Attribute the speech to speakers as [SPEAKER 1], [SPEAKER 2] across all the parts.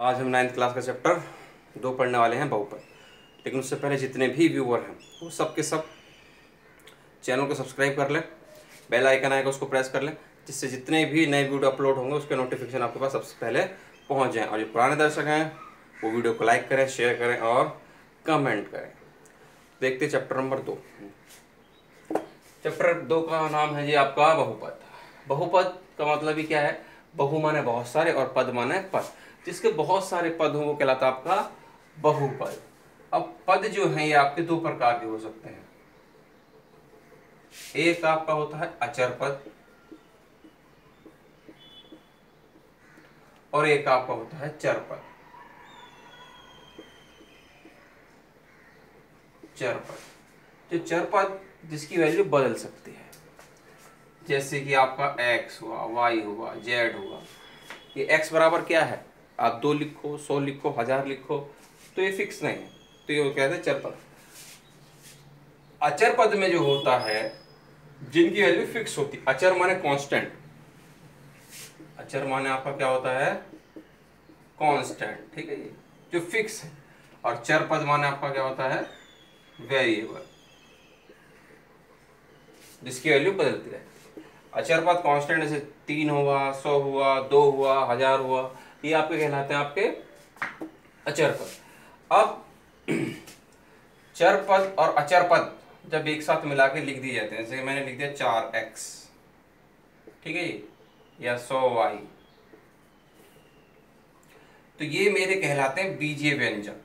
[SPEAKER 1] आज हम 9th class का चैप्टर 2 पढ़ने वाले हैं बहुपद। लेकिन उससे पहले जितने भी व्यूअर हैं वो सब के सब चैनल को सब्सक्राइब कर लें, बेल आइकन आएगा उसको प्रेस कर लें, जिससे जितने भी नए वीडियो अपलोड होंगे उसके नोटिफिकेशन आपके पास सबसे पहले पहुंच जाएँ। और जो पुराने दर्शक हैं वो वीडियो को लाइक करें, शेयर करें और कमेंट करें। देखते चैप्टर नंबर 2। चैप्टर 2 का नाम है जी आपका बहुपद। बहुपद का मतलब ही क्या है? बहु माने बहुत सारे और पद माने पद। जिसके बहुत सारे पद हों वो कहलाता है आपका बहुपद। अब पद जो हैं ये आपके दो प्रकार के हो सकते हैं। एक आपका होता है अचर पद और एक आपका होता है चर पद। चर पद जो चर पद जिसकी वैल्यू बदल सकती है, जैसे कि आपका x हुआ, y हुआ, z हुआ। ये x बराबर क्या है? आप 2 लिखो, 100 लिखो, 1000 लिखो, तो ये फिक्स नहीं है, तो ये कहते हैं चर पद। अचर पद में जो होता है जिनकी वैल्यू फिक्स होती है। अचर माने कांस्टेंट। अचर माने आपका क्या होता है? कांस्टेंट, ठीक है, ये जो फिक्स है। और चर पद माने आपका क्या होता है? वेरिएबल, जिसकी वैल्यू बदलती है। अचर पद कांस्टेंट जैसे 3 हुआ, 100 हुआ, 2 हुआ, 1000 हुआ, ये आपके कहलाते हैं आपके अचर पद। अब चर पद और अचर पद जब एक साथ मिला के लिख दिए जाते हैं, जैसे मैंने लिख दिया 4x, ठीक है, या 100y, तो ये मेरे कहलाते हैं बीजीय व्यंजक।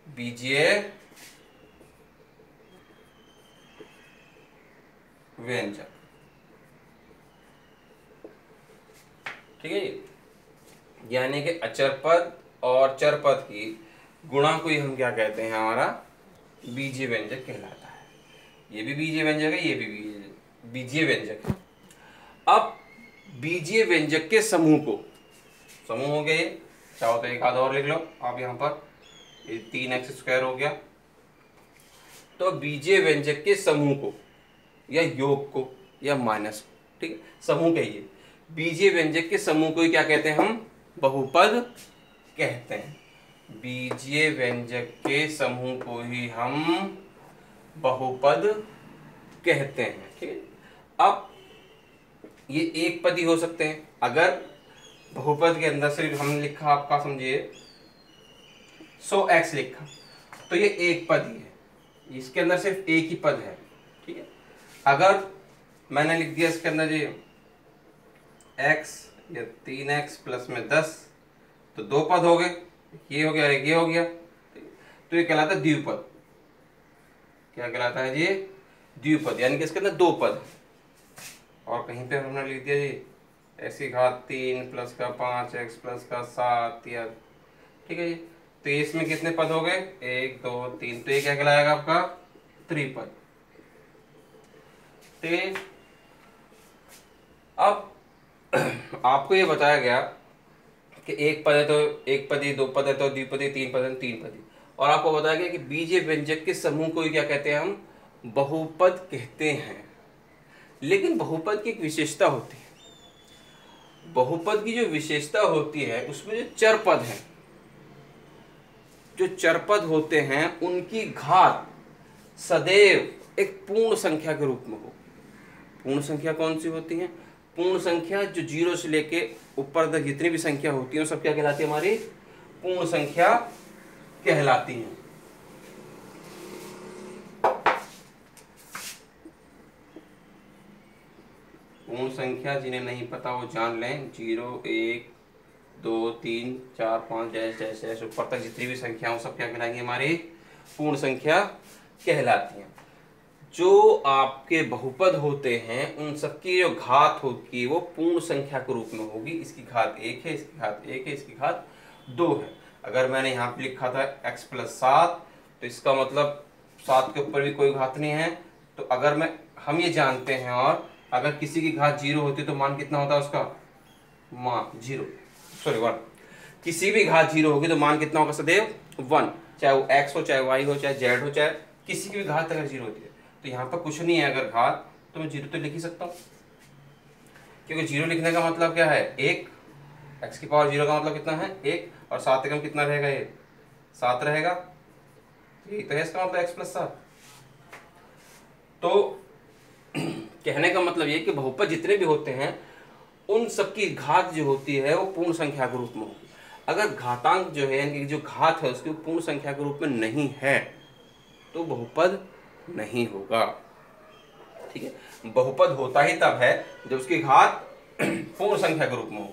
[SPEAKER 1] बीजीय व्यंजक, ठीक है। यानी कि अचर पद और चर पद की गुणा को ही हम क्या कहते हैं? हमारा बीजीय व्यंजक कहलाता है। ये भी बीजीय व्यंजक है, ये भी बीजीय व्यंजक है। अब बीजीय व्यंजक के समूह को, समूह हो गए, चाहो तो एक आधा और लिख लो आप यहाँ पर, ये 3x² हो गया। तो बीजीय व्यंजक के समूह को या योग को या माइनस को, ठीक है, समूह कहिए। बीजीय व्यंजक के समूह को ही क्या कहते हैं? हम बहुपद कहते हैं। बीजीय व्यंजक के समूह को ही हम बहुपद कहते हैं, ठीक है। अब ये एक पद ही हो सकते हैं। अगर बहुपद के अंदर सिर्फ हमने लिखा, आपका समझिए 100x लिखा, तो ये एक पद ही है, इसके अंदर सिर्फ एक ही पद है, ठीक है। अगर मैंने लिख दिया इसके अंदर ये x या 3x प्लस में 10, तो 2 पद हो गए, ये हो गया, ये हो गया, तो ये कहलाता है द्विपद। क्या कहलाता है ये? द्विपद, यानी कि इसके अंदर 2 पद है। और कहीं पे हमने लिख दिया जी ऐसी घात 3 प्लस का 5x प्लस का 7, या ठीक है जी, तो इसमें कितने पद हो गए? 1 2 3, तो ये क्या कहलाएगा आपका? त्रिपद। ठीक, अब आपको ये बताया गया कि एक पद है तो एक पदी, 2 पद है तो द्विपदी, 3 पद है तो 3 पदी। और आपको बताया गया कि बीजीय व्यंजक के समूह को ही क्या कहते हैं? हम बहुपद कहते हैं। लेकिन बहुपद की एक विशेषता होती है। बहुपद की जो विशेषता होती है उसमें जो चर पद हैं, जो चर पद होते हैं उनकी घात सदैव एक पूर्ण संख्या के रूप में हो। पूर्ण संख्या कौन सी होती है? पूर्ण संख्या जो 0 से लेके ऊपर तक जितनी भी संख्या होती है वो सब क्या कहलाती है? हमारी पूर्ण संख्या कहलाती है। पूर्ण संख्या जिन्हें नहीं पता वो जान लें, 0 1 2 3 4 5 जैसे जैसे ऊपर तक जितनी भी संख्या हो सब क्या कहलाएंगी? हमारी पूर्ण संख्या कहलाती हैं। जो आपके बहुपद होते हैं उन सबकी जो घात होगी वो पूर्ण संख्या के रूप में होगी। इसकी घात 1 है, इसकी घात 1 है, इसकी घात 2 है। अगर मैंने यहाँ पे लिखा था x प्लस 7, तो इसका मतलब 7 के ऊपर भी कोई घात नहीं है। तो अगर हम ये जानते हैं, और अगर किसी की घात 0 होती तो मान कितना होता है उसका? मान 1। किसी भी घात 0 होगी तो मान कितना होगा? सदैव 1। चाहे वो x हो, चाहे y हो, चाहे z हो, चाहे किसी की भी घात अगर 0 होती है, तो यहाँ पर कुछ नहीं है अगर घात, तो मैं 0 तो लिख ही सकता हूँ, क्योंकि 0 लिखने का मतलब क्या है? 1 x की पावर 0 का मतलब कितना है 1, और 7 एकम कितना रहेगा, ये 7 रहेगा, यही तो है इसका मतलब x प्लस 7। तो कहने का मतलब ये कि बहुपद जितने भी होते हैं उन सबकी घात जो होती है वो पूर्ण संख्या के रूप में होगी। अगर घातांक जो है यानी कि जो घात है उसकी पूर्ण संख्या के रूप में नहीं है तो बहुपद नहीं होगा। ठीक है, बहुपद होता ही तब है जब उसकी घात पूर्ण संख्या के रूप में हो।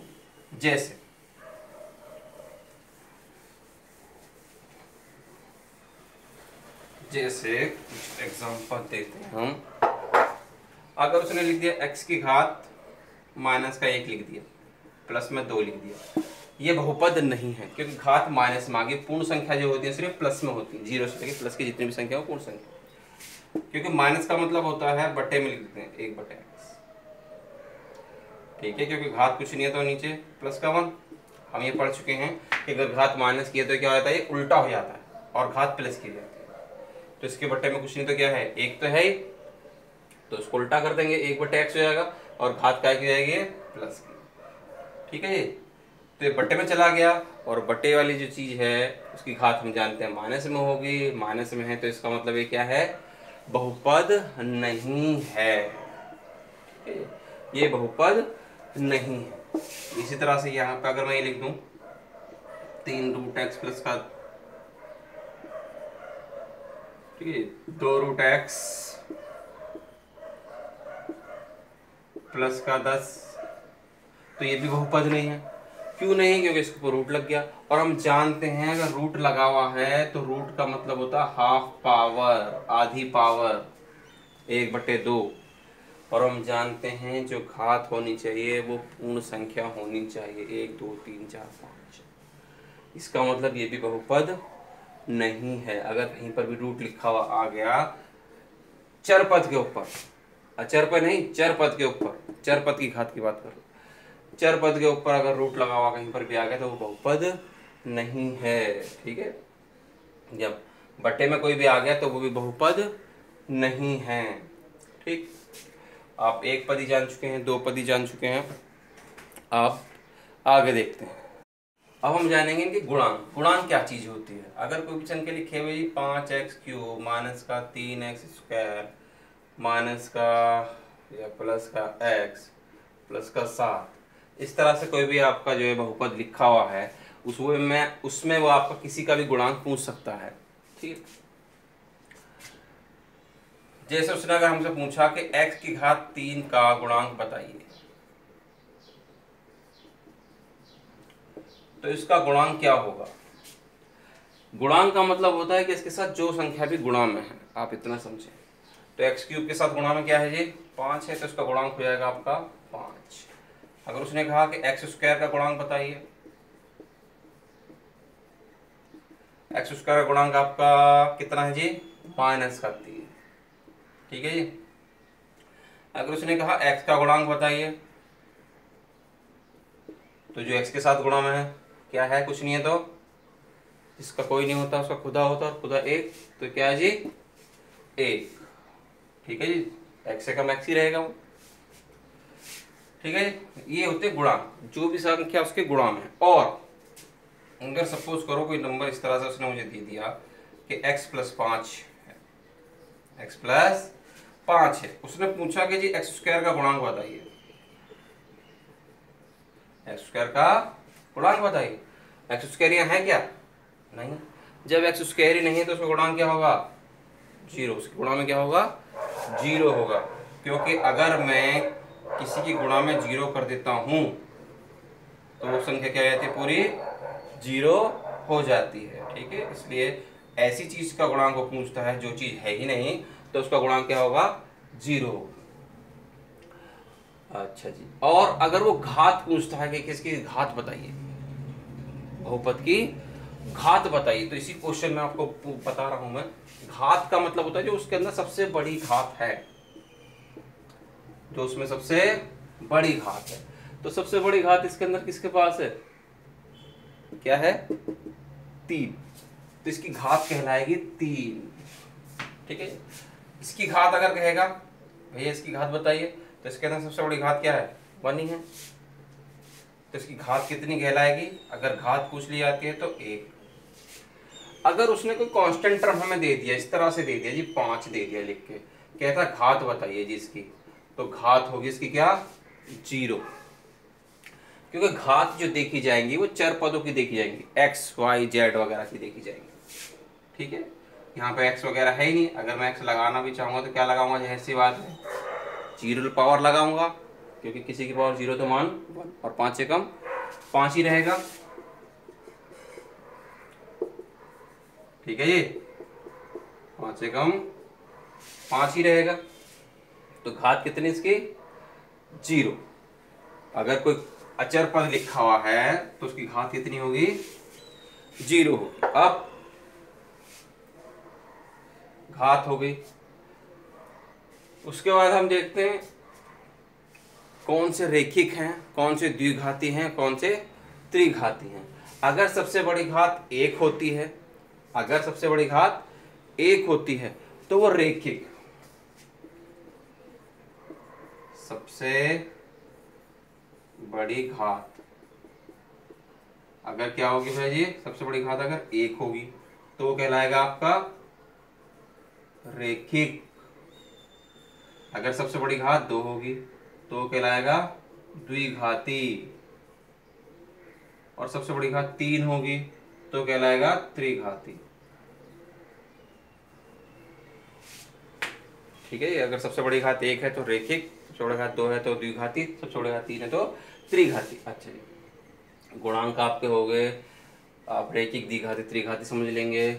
[SPEAKER 1] जैसे कुछ एग्जांपल देते हैं हम। अगर उसने लिख दिया x की घात माइनस का 1 लिख दिया, प्लस में 2 लिख दिया, ये बहुपद नहीं है क्योंकि घात माइनस में आ गई। पूर्ण संख्या जो होती है सिर्फ प्लस में होती है, 0 से लेकर प्लस की जितनी भी संख्या हो पूर्ण संख्या, क्योंकि माइनस का मतलब होता है बट्टे में लिख देते हैं 1/x। ठीक है, क्योंकि घात कुछ नहीं है तो नीचे प्लस का 1। हम ये पढ़ चुके हैं कि अगर घात माइनस की है तो क्या हो जाता है, ये उल्टा हो जाता है और घात प्लस की जाती है। तो इसके बट्टे में कुछ नहीं तो क्या है, 1 तो है ही, तो इसको उल्टा कर देंगे, 1/x हो जाएगा और घात क्या की जाएगी, प्लस की। ठीक है, तो ये बट्टे में चला गया और बट्टे वाली जो चीज है उसकी घात हम जानते हैं माइनस में होगी, माइनस में है तो इसका मतलब ये क्या है, बहुपद नहीं है। ये बहुपद नहीं है। इसी तरह से यहाँ पे अगर मैं ये लिख दूं 3√x प्लस का, ठीक है, 2√x प्लस का 10, तो ये भी बहुपद नहीं है। क्यों नहीं, क्योंकि इसके ऊपर रूट लग गया और हम जानते हैं अगर रूट लगा हुआ है तो रूट का मतलब होता है हाफ पावर, आधी पावर, 1/2। और हम जानते हैं जो घात होनी चाहिए वो पूर्ण संख्या होनी चाहिए, 1 2 3 4 5। इसका मतलब ये भी बहुपद नहीं है। अगर कहीं पर भी रूट लिखा हुआ आ गया चर पद के ऊपर, अचर पद नहीं, चर पद के ऊपर, चर पद की घात की बात करो, चर पद के ऊपर अगर रूट लगा हुआ कहीं पर भी आ गया तो वो बहुपद नहीं है। ठीक है, जब बट्टे में कोई भी आ गया तो वो भी बहुपद नहीं है। ठीक, आप एक पदी जान चुके हैं, 2 पदी जान चुके हैं, आप आगे देखते हैं। अब हम जानेंगे कि गुणांक, गुणांक क्या चीज होती है। अगर कोई भी संख्या लिखे हुए 5x³ माइनस का 3x² माइनस का या प्लस का x प्लस का 7, इस तरह से कोई भी आपका जो है बहुपद लिखा हुआ है उसमें वो आपका किसी का भी गुणांक पूछ सकता है। ठीक, जैसे उसने अगर हमसे पूछा कि x की घात 3 का गुणांक बताइए, तो इसका गुणांक क्या होगा। गुणांक का मतलब होता है कि इसके साथ जो संख्या भी गुणा में है, आप इतना समझें। तो x³ के साथ गुणा में क्या है जी, 5 है, तो इसका गुणांक हो जाएगा आपका 5। अगर उसने कहा कि x² का गुणांक बताइए, x² का गुणांक आपका कितना है जी, -3। ठीक है जी। अगर उसने कहा x का गुणांक बताइए, तो जो x के साथ गुणा में है क्या है, कुछ नहीं है, तो जिसका कोई नहीं होता उसका खुदा होता है, खुदा 1, तो क्या है जी 1। ठीक है जी, x से कम x ही रहेगा वो। ठीक है, ये होते गुणांक, जो भी संख्या उसके गुणा में। और अगर सपोज करो कोई नंबर इस तरह से उसने मुझे दे दिया कि x + 5 है, x + 5 है, उसने पूछा कि जी x² का गुणांक बताइए, x² का गुणांक बताइए। x² यहाँ है क्या, नहीं। जब x² ही नहीं है तो उसका गुणांक क्या होगा, 0। उसके गुणा में क्या होगा, 0 होगा, क्योंकि अगर मैं किसी की गुणा में 0 कर देता हूं तो वो संख्या क्या हो जाती है, पूरी 0 हो जाती है। ठीक है, इसलिए ऐसी चीज का गुणांक वो पूछता है जो चीज है ही नहीं, तो उसका गुणांक क्या होगा, 0 होगा। अच्छा जी, और अगर वो घात पूछता है कि किसकी घात बताइए, बहुपद की घात बताइए, तो इसी क्वेश्चन में आपको बता रहा हूं मैं, घात का मतलब होता है जो उसके अंदर सबसे बड़ी घात है, जो उसमें सबसे बड़ी घात है। तो सबसे बड़ी घात इसके अंदर किसके पास है, क्या है, 3, तो इसकी घात कहलाएगी 3। ठीक है, इसकी घात अगर कहेगा भैया इसकी घात बताइए, तो इसके अंदर सबसे बड़ी घात क्या है, 1 ही है। तो इसकी घात कितनी कहलाएगी? अगर घात पूछ ली जाती है तो 1। अगर उसने कोई कांस्टेंट टर्म हमें दे दिया, इस तरह से दे दिया जी 5 दे दिया लिख के, कहता घात बताइए जी इसकी, तो घात होगी इसकी क्या? 0। क्योंकि घात जो देखी जाएंगी वो चर पदों की देखी जाएंगी, x, y, z वगैरह की देखी जाएंगी। ठीक है, यहाँ पे x वगैरह है ही नहीं। अगर मैं x लगाना भी चाहूंगा तो क्या लगाऊंगा? जैसी सी बात है, 0 पावर लगाऊंगा, क्योंकि किसी की पावर 0 तो मान 1, और 5 से कम 5 ही रहेगा। ठीक है जी, 5 से कम 5 ही रहेगा। तो घात कितनी इसकी? 0। अगर कोई अचर पद लिखा हुआ है तो उसकी घात कितनी होगी? 0 होगी। अब घात हो गई। उसके बाद हम देखते हैं कौन से रेखिक हैं, कौन से द्विघाती हैं, कौन से त्रिघाती हैं। अगर सबसे बड़ी घात 1 होती है, अगर सबसे बड़ी घात 1 होती है तो वो रेखिक। सबसे बड़ी घात अगर क्या होगी भाई जी? सबसे बड़ी घात अगर 1 होगी तो वो कहलाएगा आपका रेखिक। अगर सबसे बड़ी घात 2 होगी तो वो कहलाएगा द्विघाती, और सबसे बड़ी घात 3 होगी तो कहलाएगा त्रिघाती। ठीक है, अगर सबसे बड़ी घात 1 है तो रेखिक, सबसे बड़ी घात 2 है तो द्विघाती, सबसे बड़ी घात 3 है तो त्रिघाती। अच्छा जी, गुणांक आपके हो गए, आप रेखिक, द्विघाती, त्रिघाती समझ लेंगे।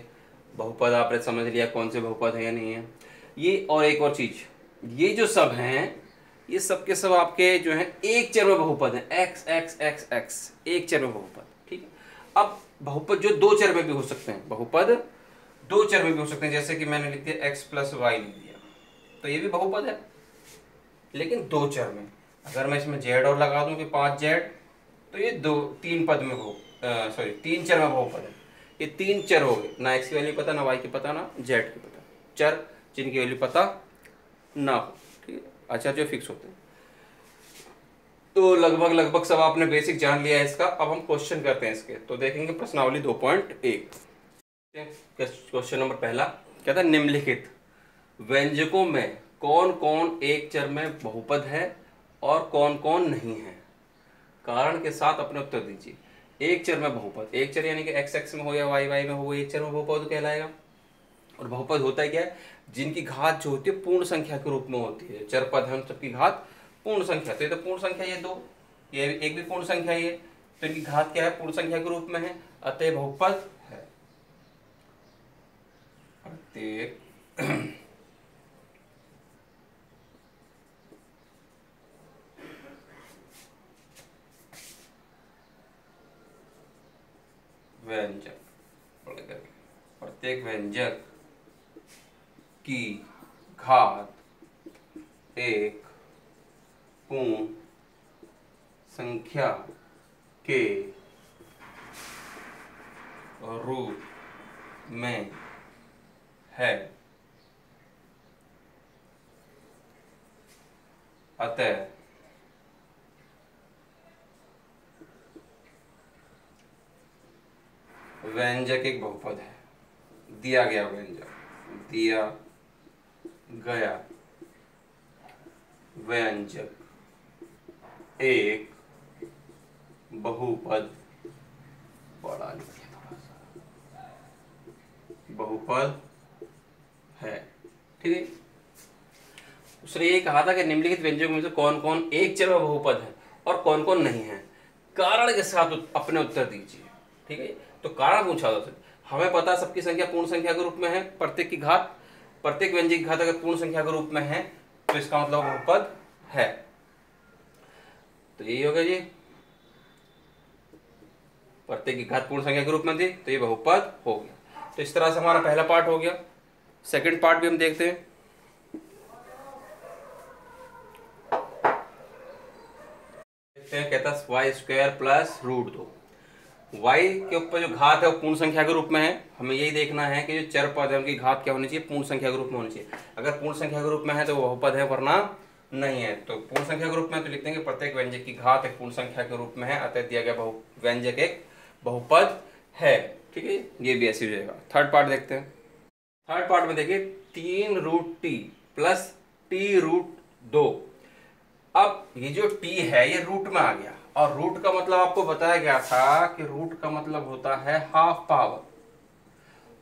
[SPEAKER 1] बहुपद आपने समझ लिया कौन से बहुपद है या नहीं है ये। और एक और चीज, ये जो सब हैं ये सब के सब आपके जो हैं एक चर में बहुपद हैं, एक्स एक्स एक्स एक्स, एक चर में बहुपद। ठीक है, अब बहुपद जो 2 चर में भी हो सकते हैं, बहुपद 2 चर में भी हो सकते हैं। जैसे कि मैंने लिख दिया x + y लिख दिया, तो ये भी बहुपद है लेकिन 2 चर में। अगर मैं इसमें z और लगा दूं कि 5z, तो ये 3 पद में सॉरी 3 चर में बहुपद है। ये 3 चर हो गए, ना x की वैल्यू पता, ना y की पता, ना z की पता, चर जिनकी वैल्यू पता ना हो। ठीक है, अच्छा जो फिक्स होते हैं। तो लगभग सब आपने बेसिक जान लिया है इसका। अब हम क्वेश्चन करते हैं इसके। तो देखेंगे प्रश्नावली 2.1। क्वेश्चन नंबर पहला कहता है निम्नलिखित व्यंजकों में कौन कौन एक चर में बहुपद है और कौन कौन नहीं है, कारण के साथ अपने उत्तर दीजिए। एक चर में बहुपद, एक चर यानी कि x x में हो या y y में हो, एक चर में बहुपद कहलाएगा। और बहुपद होता है क्या है? जिनकी घात जो होती है पूर्ण संख्या के रूप में होती है। चर पद है, सबकी घात पूर्ण संख्या। तो ये तो पूर्ण संख्या, ये 2, ये एक भी पूर्ण संख्या ही है, तो इनकी घात क्या है? पूर्ण संख्या के रूप में है, अतः बहुपद है। प्रत्येक व्यंजक, प्रत्येक व्यंजक की घात एक पूर्ण संख्या के रूप में है, अतः व्यंजक एक बहुपद है। दिया गया व्यंजक, दिया गया व्यंजक एक बहुपद, बड़ा लिखिए थोड़ा सा, बहुपद है। ठीक है, उसने ये कहा था कि निम्नलिखित व्यंजकों में से कौन कौन एक चर में बहुपद है और कौन कौन नहीं है, कारण के साथ अपने उत्तर दीजिए। ठीक है, तो कारण पूछा था, हमें पता सबकी संख्या पूर्ण संख्या के रूप में है, प्रत्येक की घात, प्रत्येक व्यंजक की घात अगर पूर्ण संख्या के रूप में है तो इसका मतलब बहुपद है। तो यही होगा जी, प्रत्येक की घात पूर्ण संख्या के रूप में थी तो ये बहुपद हो गया। तो इस तरह से हमारा पहला पार्ट हो गया। सेकंड पार्ट भी हम देखते हैं। कहता है y² + √2। y के ऊपर जो घात है वो पूर्ण संख्या के रूप में है। हमें यही देखना है कि जो चर पद है उनकी घात क्या होनी चाहिए? पूर्ण संख्या के रूप में होनी चाहिए। अगर पूर्ण संख्या के रूप में है तो वो बहुपद है, वरना नहीं है। तो पूर्ण संख्या के रूप में तो लिख देंगे प्रत्येक व्यंजक की घात एक पूर्ण संख्या के रूप में है, अतः दिया गया व्यंजक एक बहुपद है। ठीक है, ये भी ऐसे हो जाएगा। थर्ड पार्ट देखते हैं। थर्ड पार्ट में देखिए 3√t प्लस t√2। अब ये जो t है ये रूट में आ गया, और रूट का मतलब आपको बताया गया था कि रूट का मतलब होता है हाफ पावर।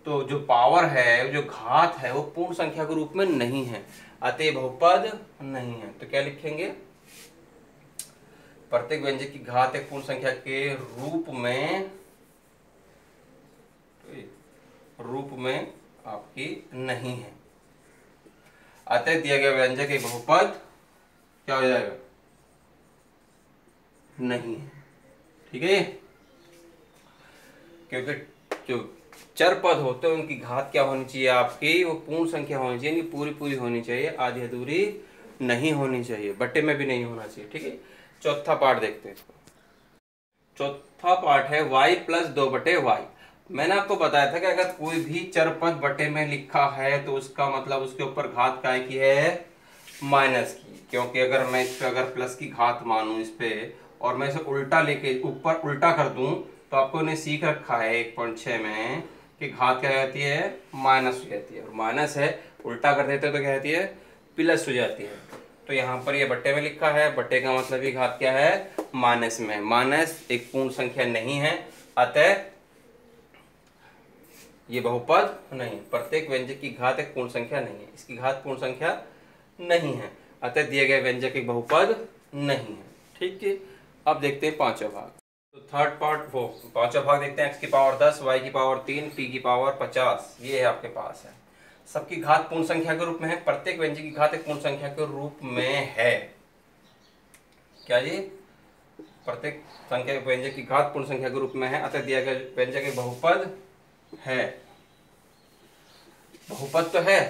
[SPEAKER 1] तो जो पावर है, जो घात है, वो पूर्ण संख्या के रूप में नहीं है, अतः बहुपद नहीं है। तो क्या लिखेंगे, प्रत्येक व्यंजक की घात एक पूर्ण संख्या के रूप में आपकी नहीं है, अतः दिया गया व्यंजक एक बहुपद क्या हो जाएगा, नहीं है। ठीक है, क्योंकि जो चर पद होते हैं उनकी घात क्या होनी चाहिए आपकी, वो पूर्ण संख्या होनी चाहिए, पूरी पूरी होनी चाहिए, आधी अधूरी नहीं होनी चाहिए, बट्टे में भी नहीं होना चाहिए। ठीक है, चौथा पार्ट देखते हैं। चौथा पार्ट है y प्लस 2/y। मैंने आपको बताया था कि अगर कोई भी चर पद बट्टे में लिखा है तो उसका मतलब उसके ऊपर घात काय की है, माइनस की। क्योंकि अगर मैं इस पे अगर प्लस की घात मानूं इस पे, और मैं इसे उल्टा लेके ऊपर उल्टा कर दूं, तो आपको ने सीख रखा है 1.6 में कि घात क्या रहती है, माइनस हो जाती है, और माइनस है उल्टा कर देते तो क्या रहती है, प्लस हो जाती है। तो यहाँ पर ये बट्टे में लिखा है, बट्टे का मतलब ये घात क्या है, माइनस में। माइनस एक पूर्ण संख्या नहीं है, अतः ये बहुपद नहीं। प्रत्येक व्यंजक की घात एक पूर्ण संख्या नहीं है, इसकी घात पूर्ण संख्या नहीं है, अतः दिए गए व्यंजक एक बहुपद नहीं है। ठीक है, अब देखते हैं पांचवा भाग। तो थर्ड पार्ट वो पांचवा भाग देखते हैं। x की पावर 10, y की पावर 3, t की पावर 50, ये है आपके पास है। सबकी घात पूर्ण संख्या के रूप में है, प्रत्येक व्यंजक की घात एक पूर्ण संख्या के रूप में है। क्या जी, प्रत्येक संख्या व्यंजक की घात पूर्ण संख्या के रूप में है, अतः दिया गया व्यंजक एक बहुपद है। बहुपद तो है,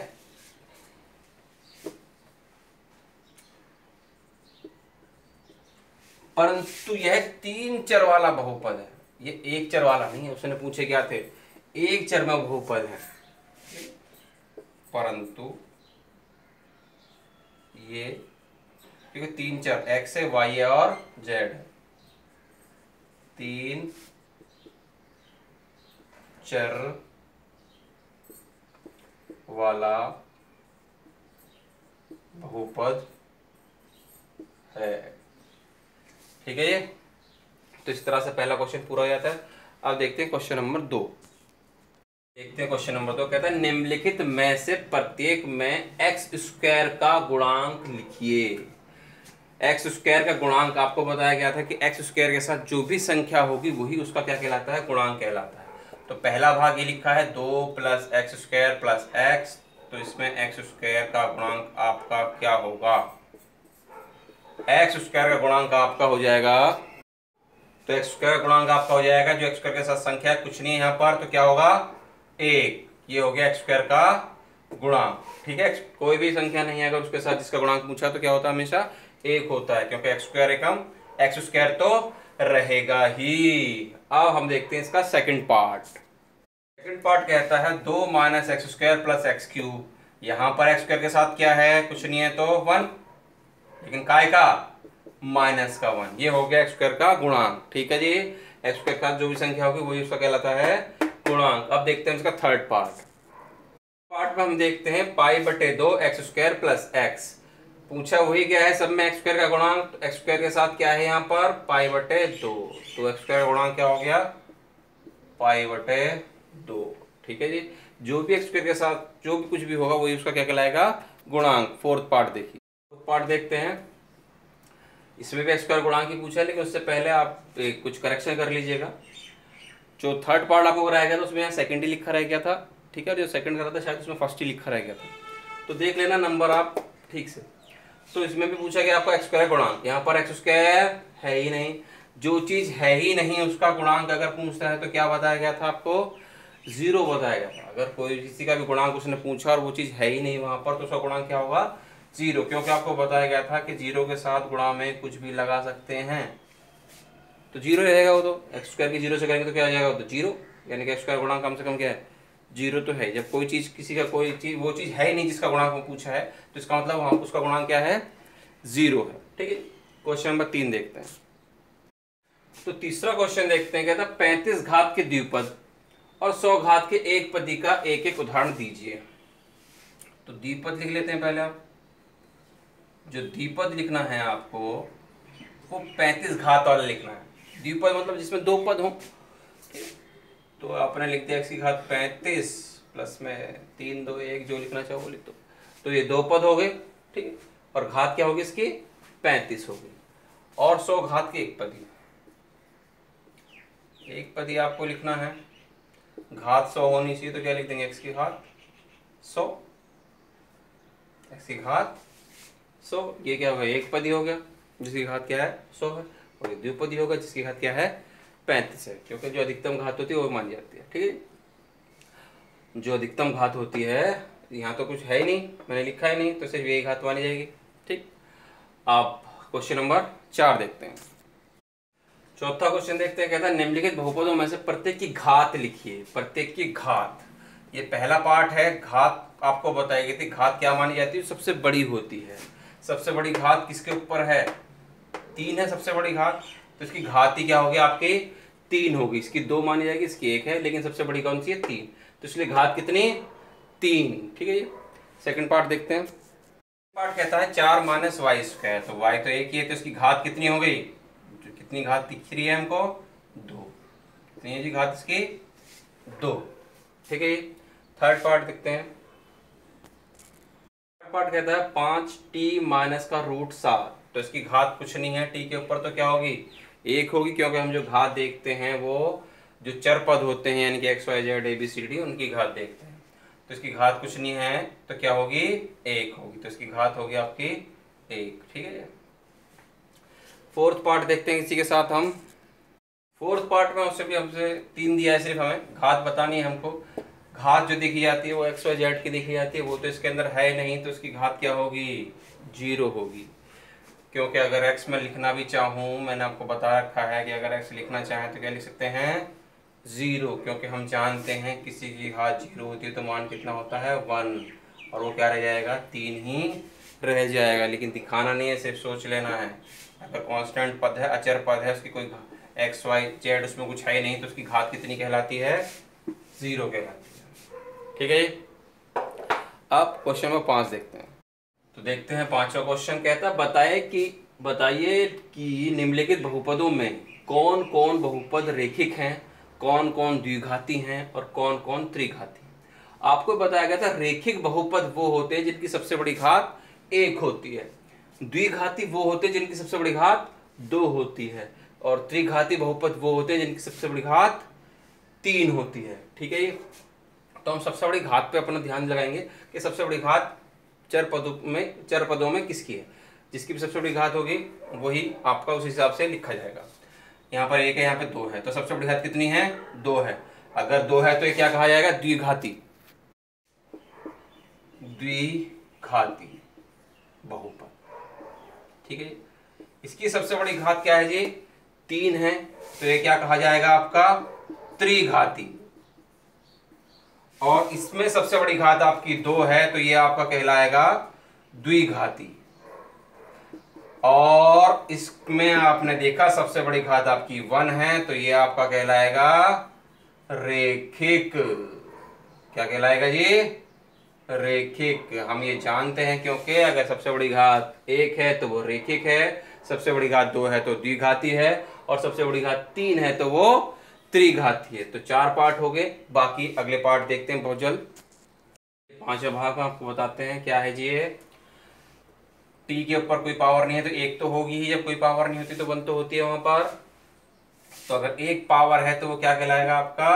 [SPEAKER 1] परंतु यह 3 चर वाला बहुपद है, ये एक चर वाला नहीं है। उसने पूछे क्या थे, एक चर में बहुपद है, परंतु ये क्योंकि 3 चर x है, y है और z है, 3 चर वाला बहुपद है। ठीक है, ये तो इस तरह से पहला क्वेश्चन पूरा हो जाता है। अब देखते हैं क्वेश्चन नंबर 2। देखते हैं क्वेश्चन नंबर 2 कहता है निम्नलिखित में से प्रत्येक में x² का गुणांक लिखिए। x² का गुणांक आपको बताया गया था कि x² के साथ जो भी संख्या होगी वही उसका क्या कहलाता है, गुणांक कहलाता है। तो पहला भाग ये लिखा है 2 + x² + x, तो इसमें x² का गुणांक आपका क्या होगा, x² का गुणांक आपका हो जाएगा, तो x² का गुणांक आपका हो जाएगा, जो x² के साथ संख्या कुछ नहीं है यहाँ पर, तो क्या होगा, 1। ये हो गया x² का गुणांक। ठीक है, कोई भी संख्या नहीं है अगर उसके साथ जिसका गुणांक पूछा तो क्या होता है, हमेशा 1 होता है, क्योंकि x² एकम x² तो रहेगा ही। अब हम देखते हैं इसका सेकंड पार्ट। सेकंड पार्ट कहता है 2 - x² + x³। यहाँ पर x² के साथ क्या है, कुछ नहीं है तो 1, लेकिन काय का, माइनस का 1। ये हो गया x² का गुणांक। ठीक है जी, x² का जो भी संख्या होगी वही उसका कहलाता है गुणांक। अब देखते हैं इसका थर्ड पार्ट में हम देखते हैं π/2 x² + x। पूछा वही क्या है, सब में x² का गुणांक, तो x² के साथ क्या है यहाँ पर, π/2, तो x² का गुणांक क्या हो गया, π/2। ठीक है जी, जो भी x² के साथ जो भी कुछ भी होगा वही उसका क्या कहलाएगा, गुणांक। फोर्थ पार्ट देखिए, फोर्थ पार्ट देखते हैं। इसमें भी x² गुणांक ही पूछा है, लेकिन उससे पहले आप कुछ करेक्शन कर लीजिएगा। जो थर्ड पार्ट आपको कराया गया था उसमें यहाँ सेकंड ही लिखा रह गया था। ठीक है, जो सेकंड करा था शायद उसमें फर्स्ट ही लिखा रह गया था, तो देख लेना नंबर आप ठीक से। तो इसमें भी पूछा गया आपका x² गुणांक, यहाँ पर x² है ही नहीं। जो चीज है ही नहीं उसका गुणांक अगर पूछता है तो क्या बताया गया था आपको, 0 बताया गया था। अगर कोई किसी का भी गुणांक उसने पूछा और वो चीज है ही नहीं वहां पर, तो उसका गुणांक क्या होगा, 0, क्योंकि आपको बताया गया था कि 0 के साथ गुणा में कुछ भी लगा सकते हैं, तो 0 रहेगा वो। तो x² की 0 से करेंगे तो क्या आ जाएगा, तो 0, यानी कि x² गुणांक कम से कम क्या है, 0 तो है। जब कोई चीज किसी का कोई चीज वो चीज है ही नहीं जिसका गुणांक वो पूछा है, तो इसका मतलब उसका गुणांक क्या है, 0 है। ठीक है, क्वेश्चन नंबर 3 देखते हैं। तो तीसरा क्वेश्चन देखते हैं, कहता है 35 घात के द्विपद और 100 घात के एक पदी का एक एक उदाहरण दीजिए। तो द्विपद लिख लेते हैं पहले। आप जो द्विपद लिखना है आपको वो 35 घात वाला लिखना है। द्विपद मतलब जिसमें दो पद हों। तो आपने लिख दिया x की घात 35 प्लस में 3 2 1 जो लिखना चाहो वो लिख दो। तो ये दो पद हो गए। ठीक है, और घात क्या होगी इसकी 35 होगी। और 100 घात की एक पदी, एक पदी आपको लिखना है, घात 100 होनी चाहिए। तो क्या लिख देंगे x की घात 100, x की घात 100। ये क्या होगा एक पदी हो गया जिसकी घात क्या है 100 है, और ये द्विपदी होगा जिसकी घात क्या है 35 है, क्योंकि जो अधिकतम घात होती है वो मानी जाती है। ठीक है, जो अधिकतम घात होती है, यहाँ तो कुछ है ही नहीं, मैंने लिखा ही नहीं, तो सिर्फ यही घात मानी जाएगी। ठीक, आप क्वेश्चन नंबर 4 देखते हैं। चौथा क्वेश्चन देखते हैं, कहता है निम्नलिखित बहुपदों में से प्रत्येक की घात लिखिए। प्रत्येक की घात, ये पहला पार्ट है। घात आपको बताई गई थी, घात क्या मानी जाती है, सबसे बड़ी होती है। सबसे बड़ी घात किसके ऊपर है 3 है सबसे बड़ी घात, तो इसकी घात ही क्या होगी आपकी 3 होगी। इसकी 2 मानी जाएगी, इसकी 1 है, लेकिन सबसे बड़ी कौन सी है 3, तो इसलिए घात कितनी 3। ठीक है, ये सेकंड पार्ट देखते हैं। पार्ट कहता है 4 माइनस वाई स्क्वायर, तो वाई तो 1 ही है, तो इसकी घात कितनी हो गई, जो कितनी घात दिख रही है हमको 2, कितनी है जी घात इसकी 2। ठीक है, थर्ड पार्ट देखते हैं। थर्ड पार्ट कहता है 5t माइनस का रूट 7, तो इसकी घात कुछ नहीं है, t के ऊपर तो क्या होगी 1 होगी, क्योंकि हम जो घात देखते हैं वो जो चर पद होते हैं यानी कि x y z a b c d उनकी घात देखते हैं। तो इसकी घात कुछ नहीं है, तो क्या होगी 1 होगी, तो इसकी घात होगी आपकी 1। ठीक है, फोर्थ पार्ट देखते हैं इसी के साथ हम। फोर्थ पार्ट में उससे भी हमसे 3 दिया है, सिर्फ हमें घात बतानी है हमको। घात जो देखी जाती है वो x y z की देखी जाती है, वो तो इसके अंदर है नहीं, तो इसकी घात क्या होगी 0 होगी। क्योंकि अगर x में लिखना भी चाहूँ, मैंने आपको बता रखा है कि अगर x लिखना चाहें तो क्या लिख सकते हैं 0, क्योंकि हम जानते हैं किसी की घात 0 होती है तो मान कितना होता है 1, और वो क्या रह जाएगा 3 ही रह जाएगा। लेकिन दिखाना नहीं है, सिर्फ सोच लेना है। अगर कांस्टेंट पद है, अचर पद है, उसकी कोई x y z उसमें कुछ है ही नहीं, तो उसकी घात कितनी कहलाती है 0 कहलाती है। ठीक है, अब क्वेश्चन नंबर 5 देखते हैं। तो देखते हैं पांचवा क्वेश्चन, कहता है बताइए कि निम्नलिखित बहुपदों में कौन कौन बहुपद रेखिक हैं, कौन कौन द्विघाती हैं और कौन कौन त्रिघाती। आपको बताया गया था रेखिक बहुपद वो होते हैं जिनकी सबसे बड़ी घात 1 होती है, द्विघाती वो होते हैं जिनकी सबसे बड़ी घात 2 होती है, और त्रिघाती बहुपद वो होते हैं जिनकी सबसे बड़ी घात 3 होती है। ठीक है, तो हम सबसे बड़ी घात पे अपना ध्यान लगाएंगे कि सबसे बड़ी घात चर पदों में किसकी है। जिसकी भी सबसे बड़ी घात होगी वही आपका उस हिसाब से लिखा जाएगा। यहाँ पर 1 है, यहाँ पे 2 है, तो सबसे बड़ी घात कितनी है 2 है। अगर 2 है तो ये क्या कहा जाएगा द्विघाती बहुपद। ठीक है, इसकी सबसे बड़ी घात क्या है जी 3 है, तो ये क्या कहा जाएगा आपका त्रिघाती। और इसमें सबसे बड़ी घात आपकी 2 है, तो ये आपका कहलाएगा द्विघाती। और इसमें आपने देखा सबसे बड़ी घात आपकी 1 है, तो ये आपका कहलाएगा रेखिक। क्या कहलाएगा जी रेखिक। हम ये जानते हैं क्योंकि अगर सबसे बड़ी घात 1 है तो वो रेखिक है, सबसे बड़ी घात 2 है तो द्विघाती है, और सबसे बड़ी घात 3 है तो वो त्रिघाती है। तो 4 पार्ट हो गए, बाकी अगले पार्ट देखते हैं बहुत जल्द। 5वें भाग में आपको बताते हैं क्या है जी ये। टी के ऊपर कोई पावर नहीं है तो 1 तो होगी ही, जब कोई पावर नहीं होती तो 1 तो होती है वहां पर। तो अगर 1 पावर है तो वो क्या कहलाएगा आपका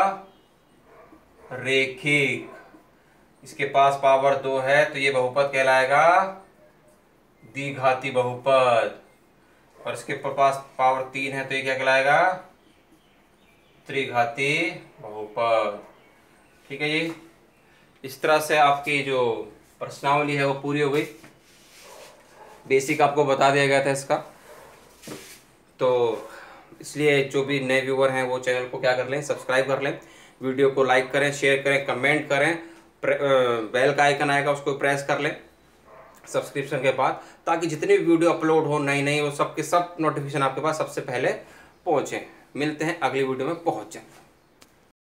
[SPEAKER 1] रेखिक। इसके पास पावर 2 है तो ये बहुपद कहलाएगा द्विघाती बहुपद, और इसके पास पावर 3 है तो ये क्या कहलाएगा त्रिघाती बहुपद। ठीक है जी, इस तरह से आपकी जो प्रश्नावली है वो पूरी हो गई। बेसिक आपको बता दिया गया था इसका, तो इसलिए जो भी नए व्यूअर हैं वो चैनल को क्या कर लें सब्सक्राइब कर लें, वीडियो को लाइक करें, शेयर करें, कमेंट करें, बेल का आइकन आएगा उसको प्रेस कर लें, सब्सक्रिप्शन के बाद, ताकि जितनी भी वीडियो अपलोड हो नई नई वो सब के सब नोटिफिकेशन आपके पास सबसे पहले पहुँचे। मिलते हैं अगली वीडियो में, पहुँच जाए।